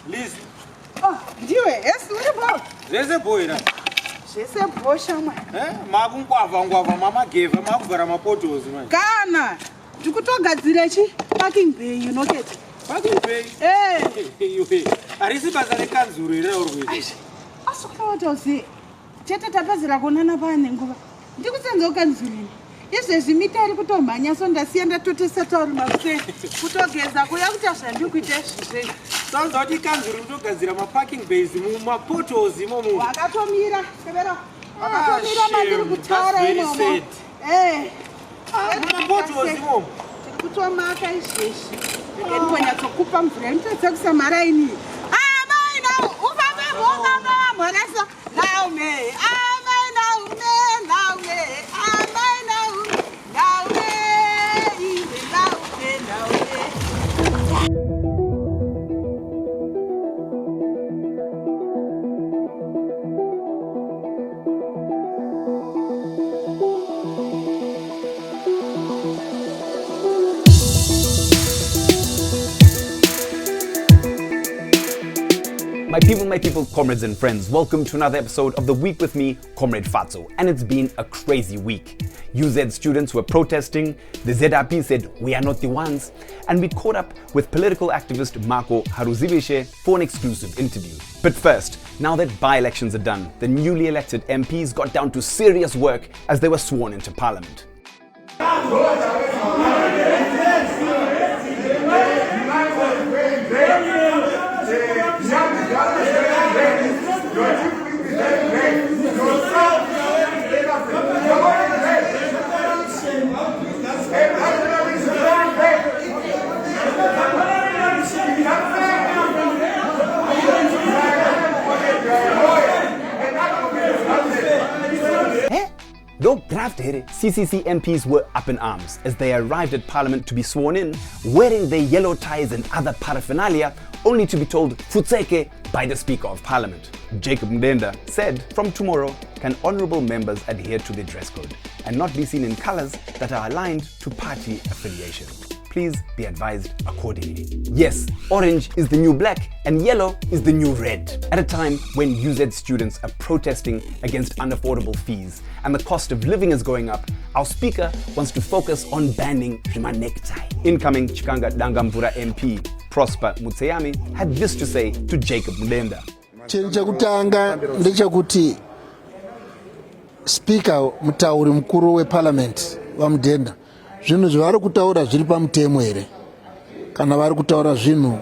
Liz. Oh, ndiwe, S11Ep16. Zese boy na. Zese boy shama. Makunkwava mama gave makuvhara mapotos man. Kana. Ndikutogadzira parking bay unoketi. Parking bay? Eh. Arisi basa rekanzuru ira urwezi. Asukawatozi. Chete tapazira konana pane nguva. Ndikusenza ukanzurini. Izvezvi mitari kutomhanya so ndasiya ndatotesa uri mapse kutogeza kuya kuti azvandikuita izvizve. Sounds like kanzuru kutogadzira maparking bays mumapotos imomo. Wakatomira severa. Wakatomira mandiri kutaura imomo. Mapotos imomo. Tiri kutomaka izvezvi. Ndikanyatsokupa mvura inotadza kusamhara ini. Maina ufambe mhonga mhoresa. Naume. My people, comrades and friends, welcome to another episode of The Week with me, Comrade Fatso. And it's been a crazy week. UZ students were protesting, the ZRP said we are not the ones, and we caught up with political activist Makho Haruzivishe for an exclusive interview. But first, now that by-elections are done, the newly elected MPs got down to serious work as they were sworn into parliament. Though grafted, CCC MPs were up in arms as they arrived at Parliament to be sworn in, wearing their yellow ties and other paraphernalia, only to be told "Futseke" by the Speaker of Parliament. Jacob Mdenda said, from tomorrow, can honourable members adhere to their dress code and not be seen in colours that are aligned to party affiliation. Please be advised accordingly. Yes, orange is the new black and yellow is the new red. At a time when UZ students are protesting against unaffordable fees and the cost of living is going up, our speaker wants to focus on banning Rima necktie. Incoming Chikanga Dangamvura MP, Prosper Mutseyami, had this to say to Jacob Mdenda. Chakutanga ndechekuti Speaker mutauri mukuru weParliament vaMdenda zvinhu zvavari kutaura zviri pamutemo here kana vari kutaura zvinhu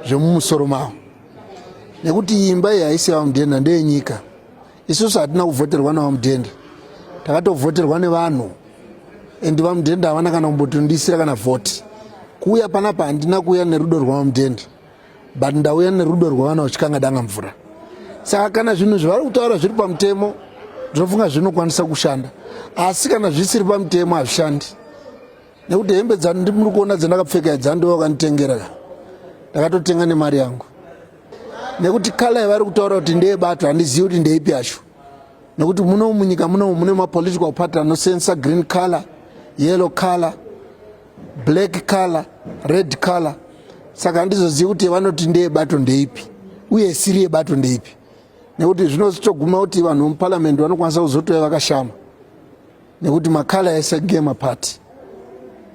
zvemumusoro mavo nekuti imba iyi haisi vaMdenda ndeyenyika. Isusu hatina kuvhoterwa navaMdenda, takatovhoterwa nevanhu endi vaMdenda havana kana kumbotondisira kana vhoti. Kuuya panapa handina kuuya nerudo rwavaMdenda but ndauya nerudo rwavana vachikanga Dangamvura. Saka kana zvinhu zvavari kutaura zviri pamutemo ndinofunga zvinokwanisa kushanda, asi kana zvisiri pamutemo hazvishandi. Nekuti hembe dzandiri kuona dzandakapfeka idzi ndiwo wakanditengera, ndakatotenga nemari yangu. Nekuti kala yavari kutaura kuti ndeyebato handizivi kuti ndeipi yacho. Nekuti muno munyika muno mune mapolitical party anosensa green color, yellow color, black color, red color. Saka handizozivi kuti vanoti ndeyebato ndeipi uye siri yebato ndeipi. Nekuti zvinozotoguma kuti vanhu muparliament vanokwanisa kuzotova vakashama nekuti makala ese game apart.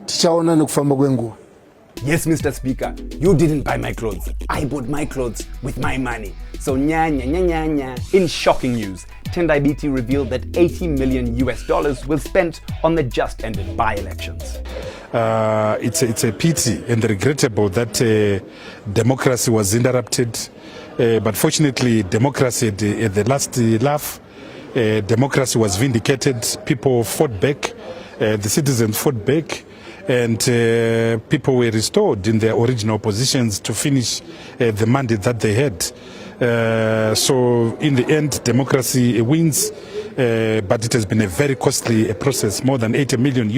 Tichaona nekufamba kwenguva. Yes, Mr. Speaker, you didn't buy my clothes. I bought my clothes with my money. So nya. In shocking news, Tendai BT revealed that $80 million were spent on the just ended by-elections. It's a pity and regrettable that democracy was interrupted. But fortunately, democracy at the last laugh, democracy was vindicated. People fought back. The citizens fought back. And people were restored in their original positions to finish the mandate that they had. So in the end, democracy wins but it has been a very costly process. More than $80 million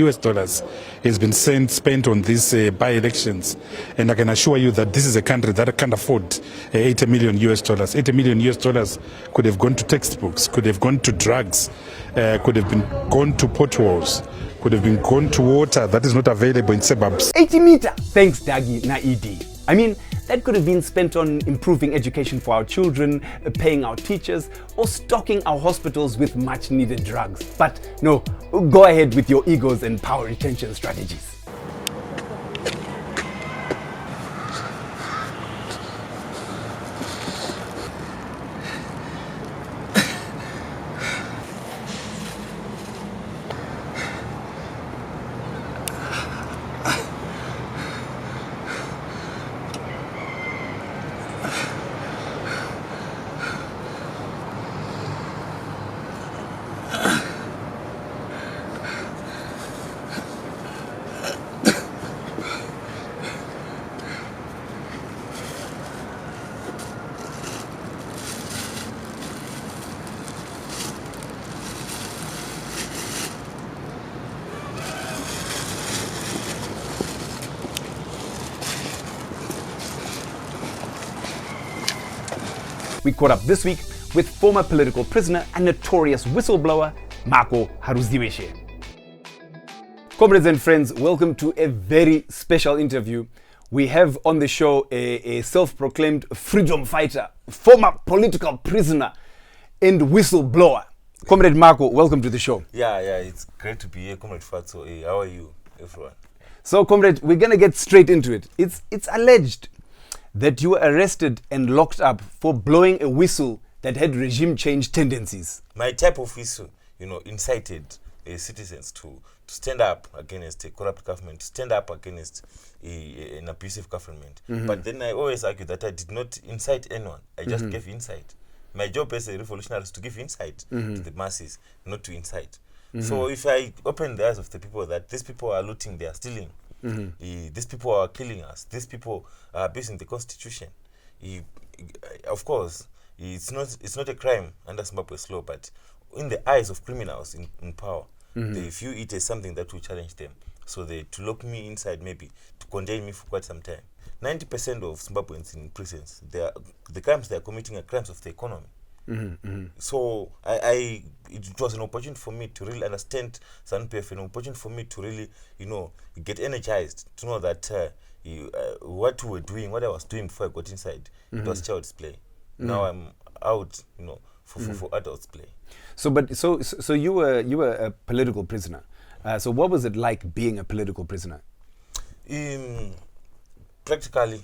has been spent on these by-elections, and I can assure you that this is a country that can't afford $80 million. $80 million could have gone to textbooks, could have gone to drugs, could have been gone to potholes, could have been gone to water that is not available in suburbs. 80 meter. Thanks, Dagi Naidi. I mean, that could have been spent on improving education for our children, paying our teachers, or stocking our hospitals with much needed drugs. But no, go ahead with your egos and power retention strategies. We caught up this week with former political prisoner and notorious whistleblower, Makho Haruzivishe. Comrades and friends, welcome to a very special interview. We have on the show a self-proclaimed freedom fighter, former political prisoner, and whistleblower. Comrade Makho, welcome to the show. Yeah, it's great to be here, Comrade Fatso. Hey, how are you, everyone? So, Comrade, we're going to get straight into it. It's alleged that you were arrested and locked up for blowing a whistle that had regime change tendencies. My type of whistle, incited citizens to stand up against a corrupt government, to stand up against an abusive government. Mm-hmm. But then I always argue that I did not incite anyone. I just gave insight. My job as a revolutionary is to give insight to the masses, not to incite. So if I open the eyes of the people that these people are looting, they are stealing, these people are killing us, these people are abusing the constitution, of course, it's not a crime under Zimbabwe's law, but in the eyes of criminals in power, they view it as something that will challenge them. So to lock me inside, maybe to contain me for quite some time. 90% of Zimbabweans in prisons, the crimes they are committing are crimes of the economy. So it was an opportunity for me to really understand ZANU-PF, an opportunity for me to really, get energized, to know that what we were doing, what I was doing before I got inside, it was child's play. Now I'm out, for adults' play. So you were a political prisoner. So what was it like being a political prisoner? Practically,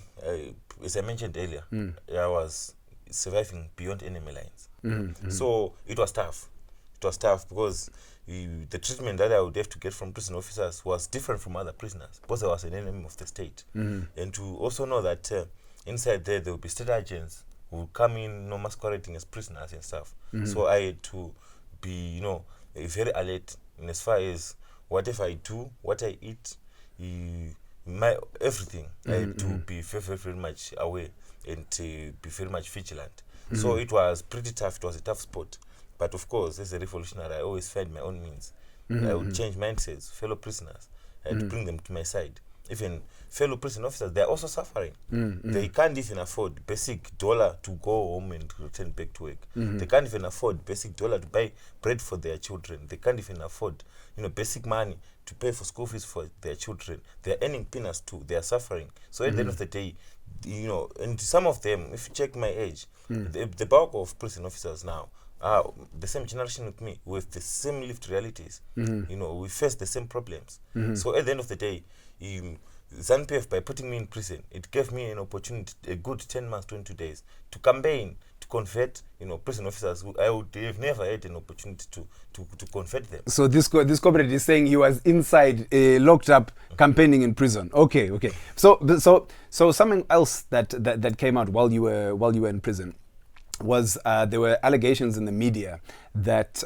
as I mentioned earlier, I was surviving beyond enemy lines. So it was tough. It was tough because the treatment that I would have to get from prison officers was different from other prisoners because I was an enemy of the state. And to also know that inside there would be state agents who would come in, masquerading as prisoners and stuff. So I had to be, very alert in as far as whatever I do, what I eat, my everything. I had to be very, very, very much aware and to be very much vigilant. So it was pretty tough. It was a tough spot. But of course, as a revolutionary, I always find my own means. I would change mindsets, fellow prisoners, and bring them to my side. Even fellow prison officers, they're also suffering. They can't even afford basic dollar to go home and return back to work. They can't even afford basic dollar to buy bread for their children. They can't even afford, basic money to pay for school fees for their children. They're earning peanuts too. They are suffering. So at the end of the day, and some of them, if you check my age, the bulk of prison officers now are the same generation with me, with the same lived realities. We face the same problems. So at the end of the day, ZANU-PF, by putting me in prison, it gave me an opportunity, a good 10 months, 22 days, to campaign, to convert, prison officers who I would have never had an opportunity to convert them. So this comrade is saying he was inside, locked up, campaigning in prison. Okay. So something else that came out while you were in prison was there were allegations in the media that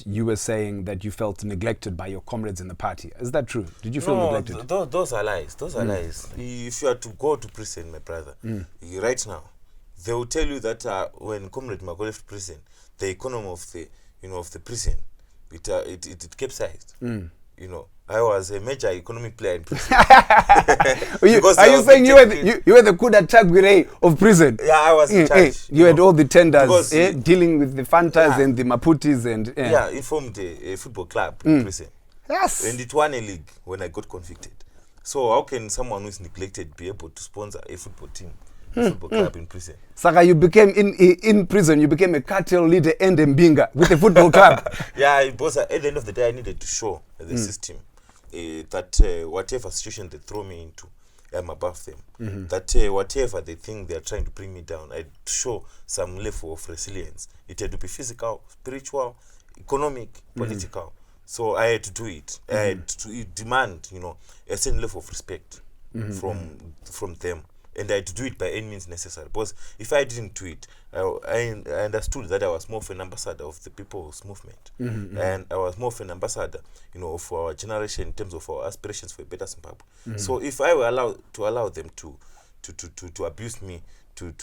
you were saying that you felt neglected by your comrades in the party. Is that true? Did you feel neglected? Those are lies. Those are lies. If you are to go to prison, my brother, right now, they will tell you that when Comrade Makho left prison, the economy of the of the prison, it capsized. I was a major economic player in prison. Are you saying you were the coup d'etat of prison? Yeah, I was in charge. You had all the tenders Because, dealing with the Fantas and the Maputis and it formed a football club in prison. Yes. And it won a league when I got convicted. So how can someone who is neglected be able to sponsor a football team, a football club in prison? Saka, you became in prison. You became a cartel leader and a mbinga with a football club. Yeah, because at the end of the day, I needed to show the system that whatever situation they throw me into, I'm above them. That whatever they think they are trying to bring me down, I show some level of resilience. It had to be physical, spiritual, economic, political. So I had to do it. I had to demand, a certain level of respect from them. And I had to do it by any means necessary. Because if I didn't do it, I understood that I was more of an ambassador of the people's movement. And I was more of an ambassador, of our generation in terms of our aspirations for a better Zimbabwe. So if I were allowed to allow them to abuse me, to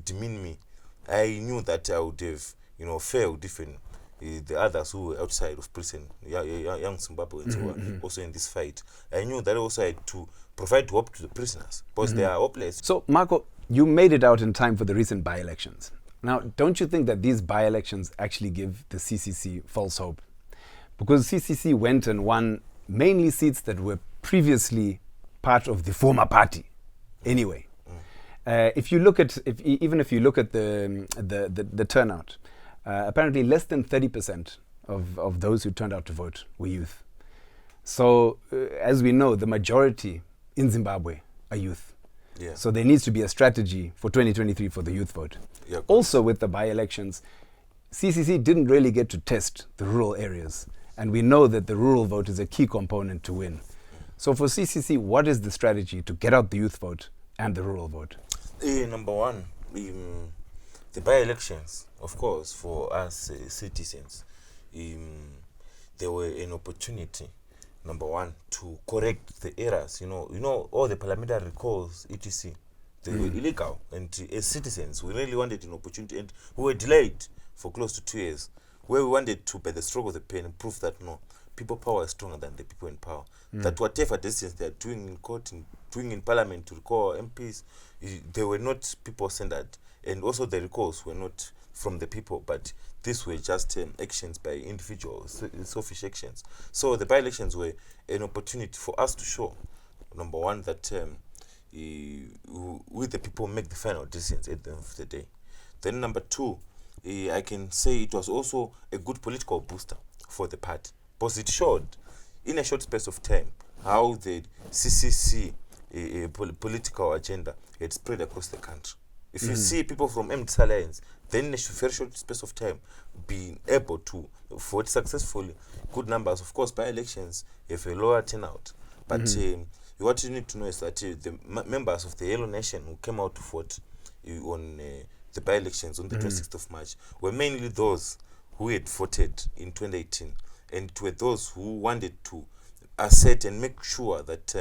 demean me, I knew that I would have, failed even the others who were outside of prison, young Zimbabweans who were also in this fight. I knew that also I had to provide hope to the prisoners because they are hopeless. So, Makho, you made it out in time for the recent by-elections. Now, don't you think that these by-elections actually give the CCC false hope? Because CCC went and won mainly seats that were previously part of the former party. Anyway, if you look at the turnout, apparently less than 30% of those who turned out to vote were youth. So, as we know, the majority in Zimbabwe are youth. Yeah. So there needs to be a strategy for 2023 for the youth vote. Yeah, also with the by-elections, CCC didn't really get to test the rural areas. And we know that the rural vote is a key component to win. So for CCC, what is the strategy to get out the youth vote and the rural vote? Number one, the by-elections, of course, for us citizens, there were an opportunity, number one, to correct the errors. All the parliamentary recalls, etc., they were illegal. And as citizens, we really wanted an opportunity, and we were delayed for close to 2 years, where we wanted to, by the stroke of the pen, prove that no, people power is stronger than the people in power. That whatever decisions they are doing in court, doing in parliament to recall MPs, they were not people-centered. And also the recalls were not from the people, but these were just actions by individuals, selfish actions. So the by-elections were an opportunity for us to show, number one, that we the people make the final decisions at the end of the day. Then number two, I can say it was also a good political booster for the party, because it showed in a short space of time how the CCC political agenda had spread across the country. If you see people from MDC Alliance, then in a very short space of time, being able to vote successfully, good numbers. Of course, by-elections have a lower turnout. But what you need to know is that the members of the Yellow Nation who came out to vote on the by-elections on the 26th of March were mainly those who had voted in 2018. And it were those who wanted to assert and make sure that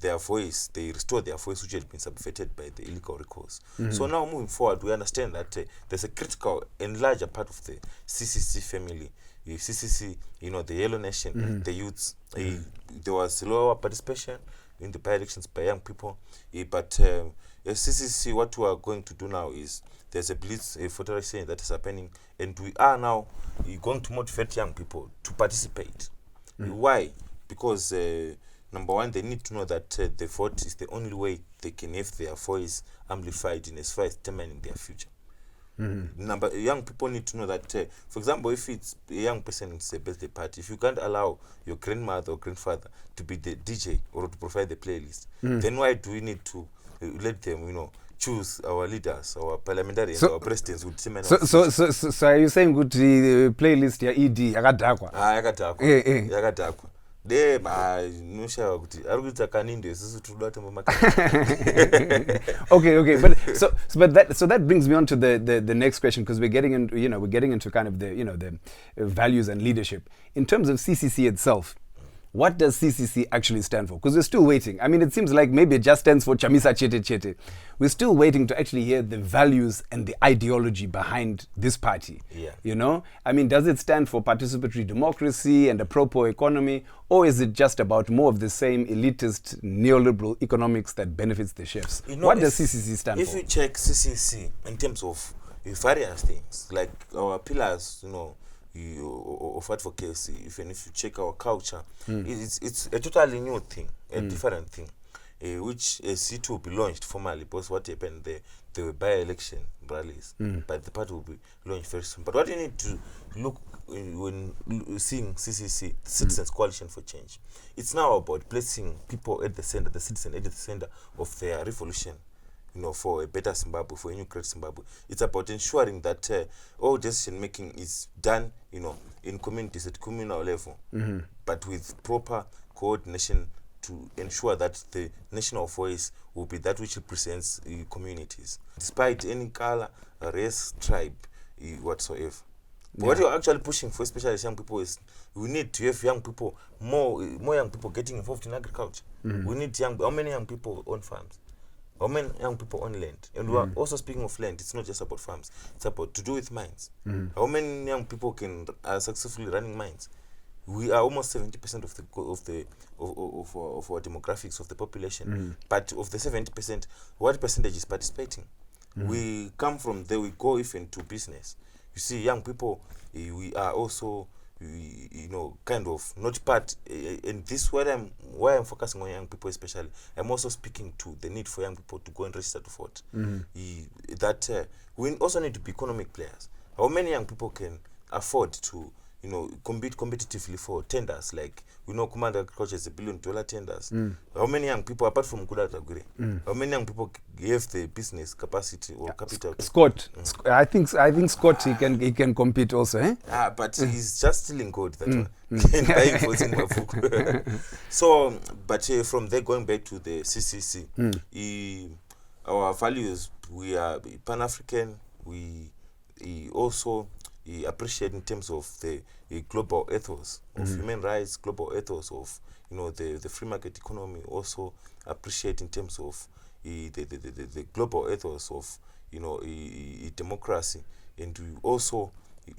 their voice, they restore their voice which had been subverted by the illegal recalls. So now moving forward, we understand that there's a critical and larger part of the CCC family. CCC, the Yellow Nation, the youths, there was lower participation in the by-elections by young people. But CCC, what we are going to do now is there's a blitz voterization that is happening, and we are now going to motivate young people to participate. Why? Because number one, they need to know that the vote is the only way they can have their voice amplified in as far as determining their future. Young people need to know that, for example, if it's a young person in a birthday party, if you can't allow your grandmother or grandfather to be the DJ or to provide the playlist, then why do we need to let them, choose our leaders, our parliamentarians, our presidents who determine our future? So are you saying good playlist ya ED yakadhakwa? Yakadhakwa. Noshava kuti ari kuita kaninde isusu tiri kuda kutomba Okay, but that brings me on to the next question, because we're getting into kind of the the values and leadership in terms of CCC itself. what does CCC actually stand for? Because we're still waiting. I mean, it seems like maybe it just stands for Chamisa Chete Chete. We're still waiting to actually hear the values and the ideology behind this party. Yeah. You know? I mean, does it stand for participatory democracy and a pro-poor economy? Or is it just about more of the same elitist neoliberal economics that benefits the chefs? You know, What does CCC stand for? If you check CCC in terms of various things, like our pillars, you know, of advocacy, even if you check our culture, it's a totally new thing, a different thing, which C2 will be launched formally, because what happened there, there were by-election rallies, but the party will be launched very soon. But what you need to look when seeing CCC, Citizens Coalition for Change, it's now about placing people at the center, the citizen at the center of their revolution, you know, for a better Zimbabwe, for a new great Zimbabwe. It's about ensuring that all decision making is done, you know, in communities at communal level, but with proper coordination to ensure that the national voice will be that which represents communities, despite any color, race, tribe, whatsoever. But what you're actually pushing for, especially as young people, is we need to have young people, more young people getting involved in agriculture. We need how many young people own farms? How many young people own land? And we are also speaking of land. It's not just about farms. It's about to do with mines. How many young people are successfully running mines? We are almost 70% of our demographics of the population. But of the 70%, what percentage is participating? We come from there. We go even to business. You see, young people, we are also, you know, kind of not part. And this why I'm focusing on young people especially. I'm also speaking to the need for young people to go and register to vote. We also need to be economic players. How many young people can afford to, you know, compete competitively for tenders? Like, we know Command Agriculture is $1 billion tenders. How many young people, apart from Kudatagure, how many young people have the business capacity or capital? Scott, I think Scott he can compete also, eh? But he's just stealing code that one. Buying votes in Mafuku. So, but from there going back to the CCC, our values, we are Pan-African. We also appreciate in terms of the global ethos of human rights, global ethos of, you know, the free market economy. Also appreciate in terms of the global ethos of, you know, democracy. And we also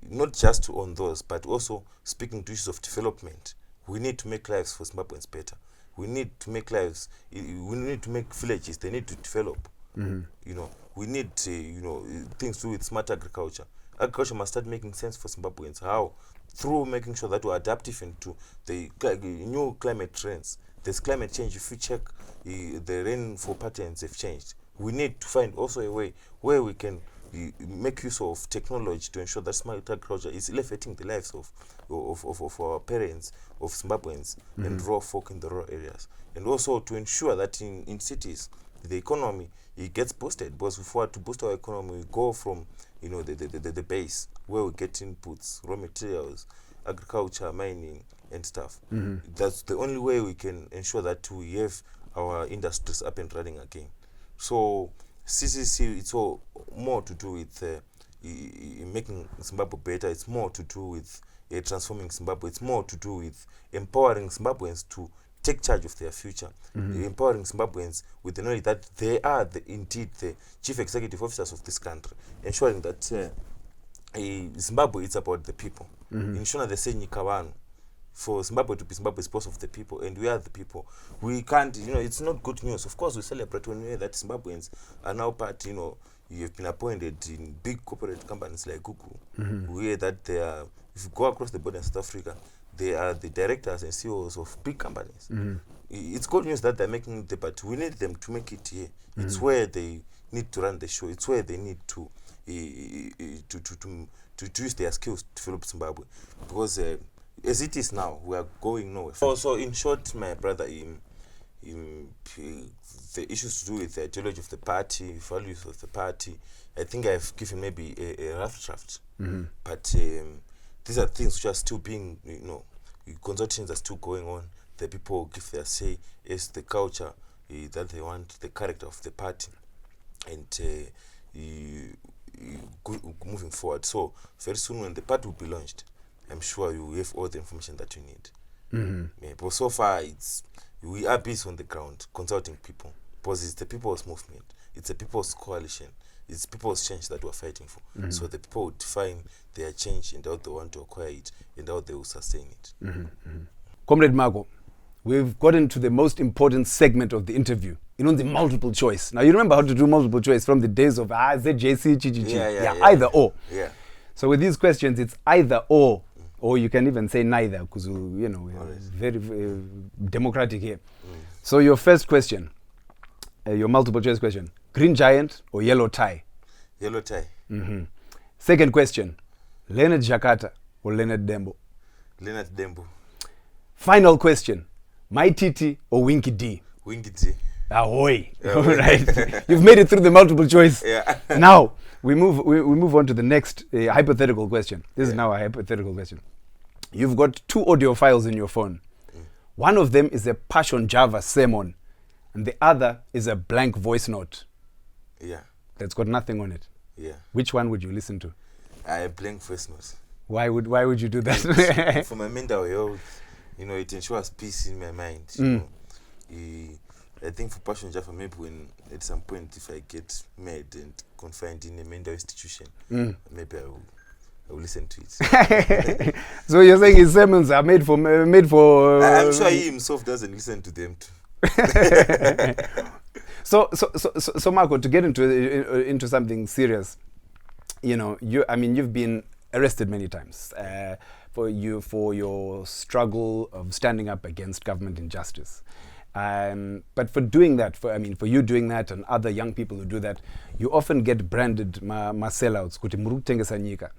not just on those, but also speaking to issues of development. We need to make lives for Zimbabweans better. We need to make lives. We need to make villages. They need to develop. You know, we need you know, things to do with smart agriculture. Agriculture must start making sense for Zimbabweans. How? Through making sure that we're adaptive into the new climate trends. There's climate change. If you check, the rainfall patterns have changed. We need to find also a way where we can make use of technology to ensure that smart agriculture is elevating the lives of our parents, of Zimbabweans, and rural folk in the rural areas. And also to ensure that in cities, the economy, it gets boosted, because if we want to boost our economy, we go from, you know, the base where we get inputs, raw materials, agriculture, mining, and stuff. That's the only way we can ensure that we have our industries up and running again. So CCC, it's all more to do with making Zimbabwe better. It's more to do with transforming Zimbabwe. It's more to do with empowering Zimbabweans to take charge of their future, empowering Zimbabweans with the knowledge that they are indeed the chief executive officers of this country, ensuring that Zimbabwe is about the people. Ensuring they say Nyikawanu. For Zimbabwe to be Zimbabwe is both of the people, and we are the people. We can't, you know, it's not good news. Of course, we celebrate when we hear that Zimbabweans are now part, you know, you have been appointed in big corporate companies like Google. We hear that they are, if you go across the border in South Africa, they are the directors and CEOs of big companies. It's good news that they're making it, but we need them to make it here. It's where they need to run the show. It's where they need to use their skills to develop Zimbabwe. Because as it is now, we are going nowhere. So in short, my brother, the issues to do with the ideology of the party, values of the party, I think I've given maybe a rough draft. But these are things which are still being, you know, consultations are still going on. The people give their say as the culture that they want, the character of the party, and moving forward. So very soon when the party will be launched, I'm sure you have all the information that you need. Yeah, but so far, we are based on the ground, consulting people. Because it's the people's movement. It's the people's coalition. It's people's change that we're fighting for. So the people will define their change and how they want to acquire it and how they will sustain it. Comrade Makho, we've gotten to the most important segment of the interview. The multiple choice. Now, you remember how to do multiple choice from the days of ZJC, GGG. Yeah, either or. Yeah. So with these questions, it's either or you can even say neither, because, we're very democratic here. So your first question, your multiple choice question, green giant or yellow tie? Yellow tie. Second question, Leonard Jakarta or Leonard Dembo? Leonard Dembo. Final question, My Titi or Winky D? Winky D. Ahoy. All right. You've made it through the multiple choice. Yeah. Now, we move on to the next hypothetical question. This is now a hypothetical question. You've got 2 audio files in your phone. One of them is a Passion Java sermon, and the other is a blank voice note. Yeah. That's got nothing on it. Yeah. Which one would you listen to? I blank voice note. Why would you do that? For my mental health, it ensures peace in my mind. I think for Passion Java, maybe when at some point if I get mad and confined in a mental institution, maybe I will listen to it. So you're saying his sermons are made for I'm sure he himself doesn't listen to them too. So Makho, to get into something serious, you've been arrested many times for your struggle of standing up against government injustice. But for doing that, for you doing that and other young people who do that, you often get branded sellouts. Kuti muri kutengesa nyika.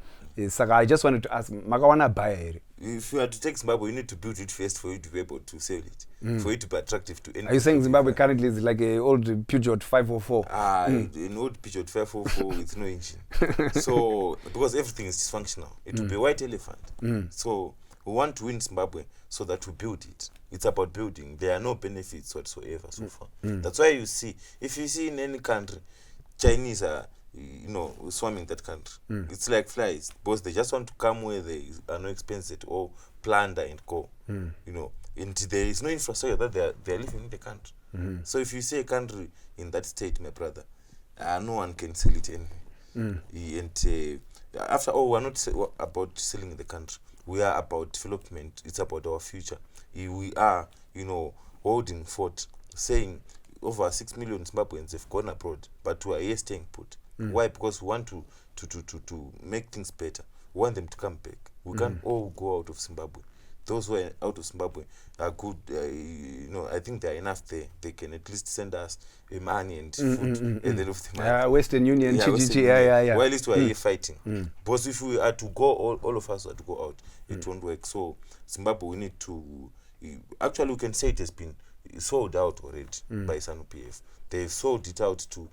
Saka I just wanted to ask, makawana buyer here? If you are to take Zimbabwe, you need to build it first for you to be able to sell it, for it to be attractive to anyone. Are you saying Zimbabwe currently is like an old Peugeot 504? An old Peugeot 504 with no engine. So, because everything is dysfunctional, it will be a white elephant. So, we want to win Zimbabwe so that we build it. It's about building. There are no benefits whatsoever so far. That's why you see, if you see in any country, Chinese are swarming that country. It's like flies, because they just want to come where there are no expenses or plunder and go. And there is no infrastructure that they are living in the country. So if you see a country in that state, my brother, no one can sell it anyway. And after all, we're not about selling the country. We are about development. It's about our future. We are, holding fort, saying over 6 million Zimbabweans have gone abroad, but we are here staying put. Why? Because we want to make things better. We want them to come back. We can't all go out of Zimbabwe. Those who are out of Zimbabwe are good. I think they are enough there. They can at least send us money and food at the end of the month. Western Union, Western yeah. Well, at least we are here fighting. Because if we are to go, all of us are to go out, it won't work. So Zimbabwe, we need to. Actually, we can say it has been sold out already by SANU-PF. They've sold it out to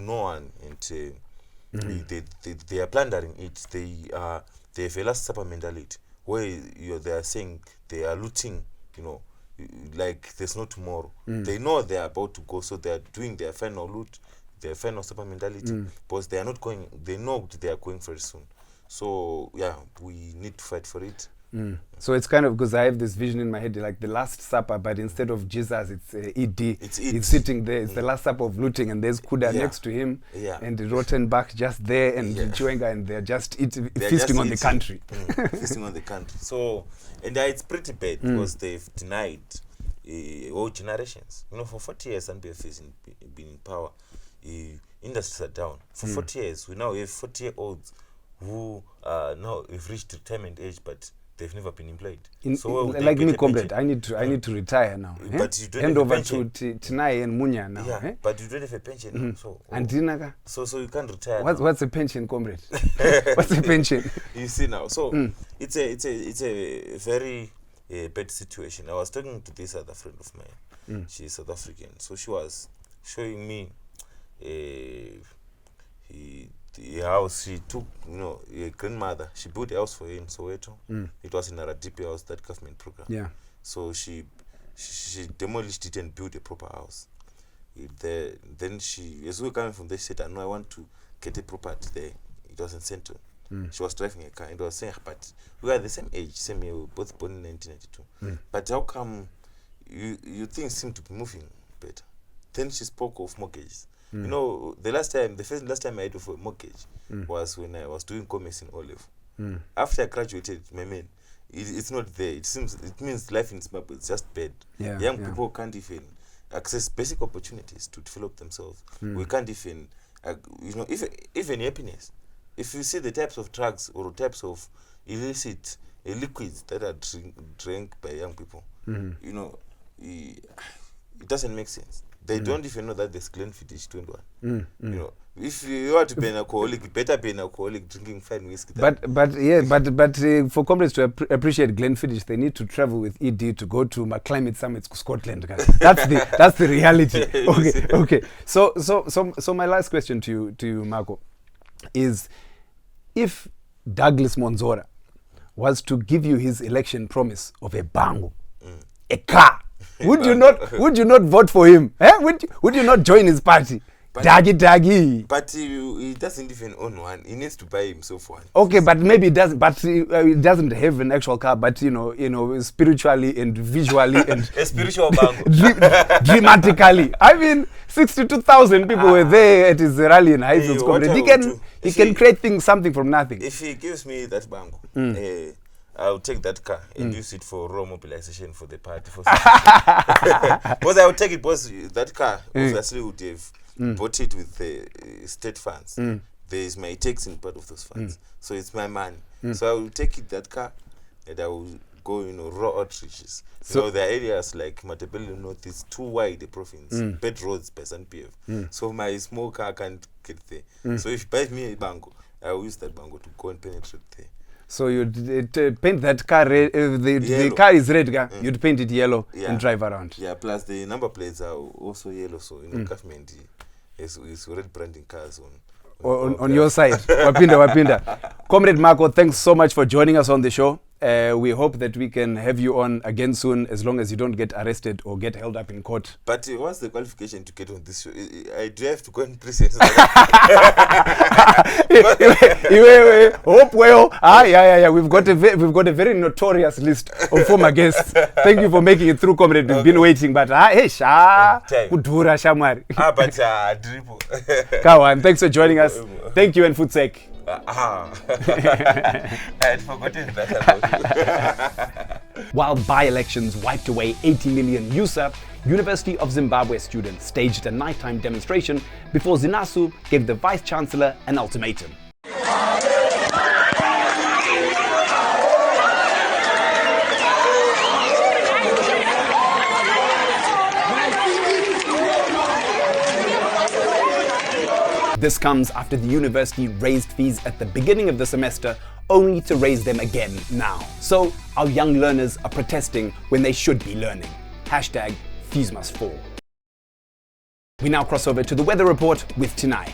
no one, and they are plundering it. They have a last supper mentality where they are saying they are looting, like there's no tomorrow. They know they are about to go, so they are doing their final loot, their final supper mentality, because they are not going. They know they are going very soon. So yeah, we need to fight for it. So it's kind of, because I have this vision in my head, like the Last Supper, but instead of Jesus, it's ED. It's sitting there. It's the Last Supper of looting, and there's Kuda next to him, and Rottenbach just there, and Chiwenga, and they're just feasting on the country. Feasting on the country. So, and it's pretty bad because they've denied all generations. For 40 years, NPF has been in power. Industries are down. For 40 years, we now have 40-year-olds who now have reached retirement age, but they've never been employed. Like me, comrade, I need to retire now. But you don't hand have a over pension. to Tinai and Munya now. Yeah, but you don't have a pension now. So, and Dinaka? So you can't retire. What's a pension, comrade? What's a pension? You see now. So it's a very bad situation. I was talking to this other friend of mine. She's South African. So she was showing me the house she took, a grandmother. She built a house for her in Soweto. It was in a DP house, that government program. Yeah. So she demolished it and built a proper house. Then she, as we were coming from there, she said, "I know I want to get a property there." It was in Central. She was driving a car and was saying, but we are the same age, same year, we were both born in 1992. But how come you things seem to be moving better? Then she spoke of mortgages. You know, the last time I had of a mortgage was when I was doing commerce in Olive. After I graduated, my man, it's not there. It means life in Zimbabwe is just bad. Young people can't even access basic opportunities to develop themselves. We can't even, even happiness. If you see the types of drugs or types of illicit liquids that are drank by young people, it doesn't make sense. They don't even know that there's Glenfiddich 21. If you are to be an alcoholic, better be an alcoholic drinking fine whiskey. But for comrades to appreciate Glenfiddich, they need to travel with ED to go to my climate summits to Scotland. That's the reality. Okay. So my last question to you, Makho, is if Douglas Monzora was to give you his election promise of a bango, a car, would you not vote for him? Would you not join his party? Dagi. But he doesn't even own one. He needs to buy himself one. Okay, but maybe it doesn't. But he doesn't have an actual car. But spiritually and visually and a spiritual bango. Dramatically. I mean, 62,000 people were there at his rally in Highfields Conference. He can create something from nothing. If he gives me that bango, I'll take that car and use it for raw mobilization for the party. Because I will take it because that car obviously would have bought it with the state funds. There is my tax in part of those funds. So it's my money. So I will take it, that car, and I will go, raw outreaches. So there are areas like Matabele North is too wide a province, bad roads by San PF. So my small car can't get there. So if you buy me a bango, I will use that bango to go and penetrate there. So you'd paint that car red, the car is red, you'd paint it yellow and drive around. Yeah, plus the number plates are also yellow, so government is already branding cars on your side. Wapinda. Comrade Makho, thanks so much for joining us on the show. We hope that we can have you on again soon, as long as you don't get arrested or get held up in court. But what's the qualification to get on this show? I do have to go in prison. Hope well. Yeah. We've got a very notorious list of former guests. Thank you for making it through, comrade. We've been waiting, but udura shamari. Dribble. Kawan, thanks for joining us. Thank you and Futsek. I had forgotten that about While by-elections wiped away 80 million USA, University of Zimbabwe students staged a nighttime demonstration before Zinasu gave the Vice-Chancellor an ultimatum. This comes after the university raised fees at the beginning of the semester, only to raise them again now. So our young learners are protesting when they should be learning. Hashtag fees must fall. We now cross over to the weather report with Tinai.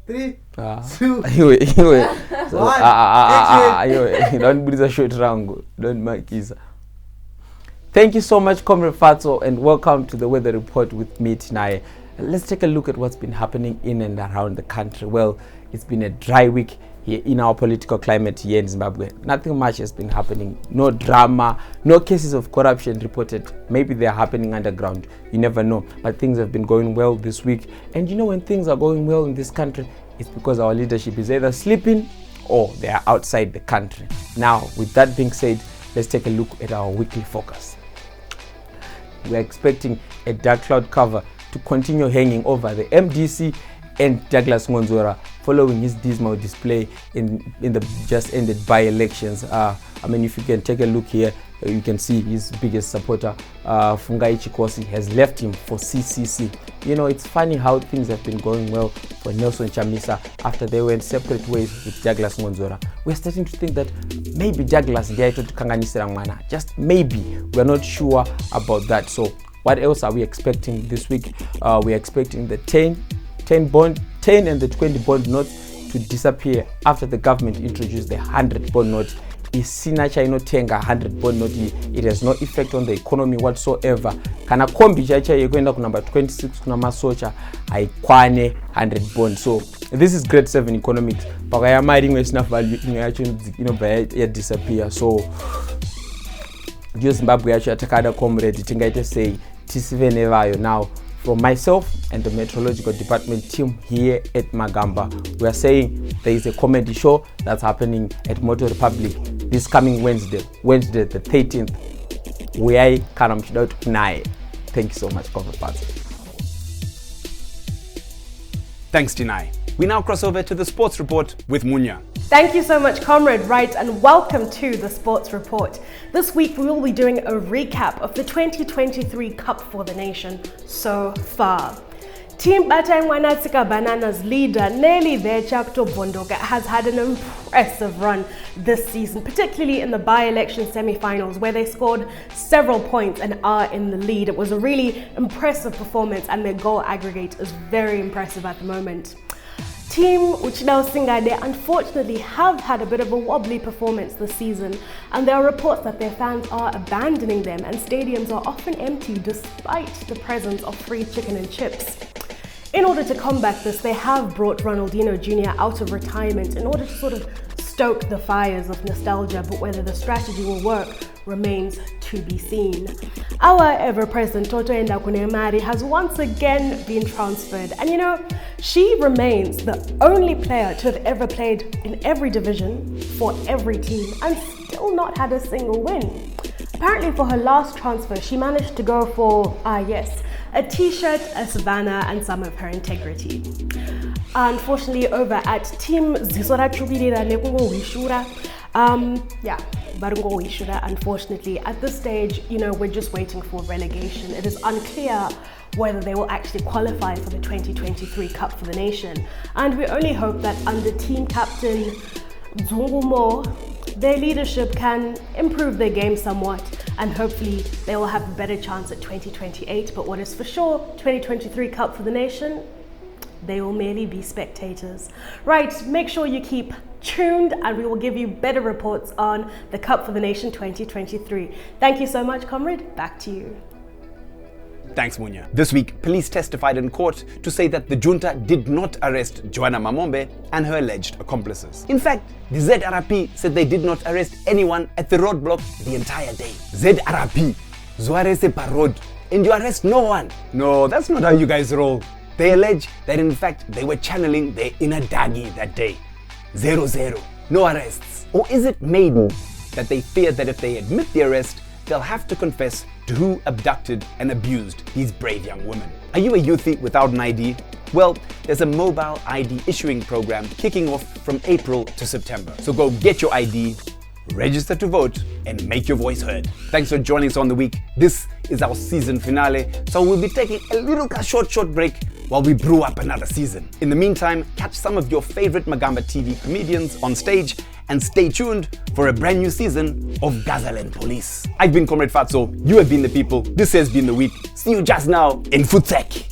3, 2, 1. Don't breathe a short rango. Don't makiza. Thank you so much, Comrade Fatso, and welcome to the weather report with me, Tinai. Let's take a look at what's been happening in and around the country. Well, it's been a dry week here in our political climate here in Zimbabwe. Nothing much has been happening. No drama, no cases of corruption reported. Maybe they're happening underground. You never know. But things have been going well this week. And when things are going well in this country, it's because our leadership is either sleeping or they are outside the country. Now, with that being said, let's take a look at our weekly focus. We're expecting a dark cloud cover to continue hanging over the MDC and Douglas Monzora following his dismal display in the just ended by-elections. If you can take a look here, you can see his biggest supporter, Fungai Chikosi, has left him for CCC. It's funny how things have been going well for Nelson Chamisa after they went separate ways with Douglas Monzora. We're starting to think that maybe Douglas died to Kanganisira Mwana. Just maybe. We're not sure about that. So what else are we expecting this week? We're expecting the 10 and the 20 bond notes to disappear after the government introduced the 100 bond note. Isina chaino tenga 100 bond note. It has no effect on the economy whatsoever. Kana kombi chacha yekwenda ku number 26 kuna masocha haikwane 100 bond. So this is grade 7 economics. But I am adding enough value in actually, disappear. So Zimbabwe actually atakada comrade tingaite say tisivenevayo. Now from myself and the meteorological department team here at Magamba, we are saying there is a comedy show that's happening at Moto Republic this coming Wednesday the 13th. We are Karamchidot. Thank you so much, Comrade. Thanks, Tinai. We now cross over to the sports report with Munya. Thank you so much, Comrade Wright, and welcome to the Sports Report. This week we will be doing a recap of the 2023 Cup for the Nation so far. Team Batangwanatsika Bananas leader Nelly Chapter Bondoga has had an impressive run this season, particularly in the by-election semi-finals where they scored several points and are in the lead. It was a really impressive performance and their goal aggregate is very impressive at the moment. Team Uchidao Singade unfortunately have had a bit of a wobbly performance this season, and there are reports that their fans are abandoning them and stadiums are often empty despite the presence of free chicken and chips. In order to combat this, they have brought Ronaldinho Jr. out of retirement in order to sort of stoke the fires of nostalgia, but whether the strategy will work remains to be seen. Our ever-present Toto Ndakunemari has once again been transferred, and you know, she remains the only player to have ever played in every division for every team and still not had a single win. Apparently for her last transfer, she managed to go for, a t-shirt, a savannah, and some of her integrity. Unfortunately, over at Team Zisora Chubirira Nekungo Wishura, Barungo Wishura, unfortunately, at this stage, you know, we're just waiting for relegation. It is unclear whether they will actually qualify for the 2023 Cup for the Nation. And we only hope that under team captain Zungumo, their leadership can improve their game somewhat, and hopefully they will have a better chance at 2028. But what is for sure, 2023 Cup for the Nation, they will merely be spectators. Right, make sure you keep tuned and we will give you better reports on the Cup for the Nation 2023. Thank you so much, Comrade. Back to you. Thanks, Munya. This week, police testified in court to say that the junta did not arrest Joanna Mamombe and her alleged accomplices. In fact, the ZRP said they did not arrest anyone at the roadblock the entire day. ZRP, Zuarese Parod, and you arrest no one. No, that's not how you guys roll. They allege that in fact they were channeling their inner Dagi that day. 0-0, no arrests. Or is it maybe that they fear that if they admit the arrest, they'll have to confess to who abducted and abused these brave young women? Are you a youthie without an ID? Well, there's a mobile ID issuing program kicking off from April to September. So go get your ID, register to vote, and make your voice heard. Thanks for joining us on the week. This is our season finale, so we'll be taking a little short break while we brew up another season. In the meantime, catch some of your favorite Magamba TV comedians on stage and stay tuned for a brand new season of Gazelle Police. I've been Comrade Fatso, you have been the people, this has been the week. See you just now in Futsek.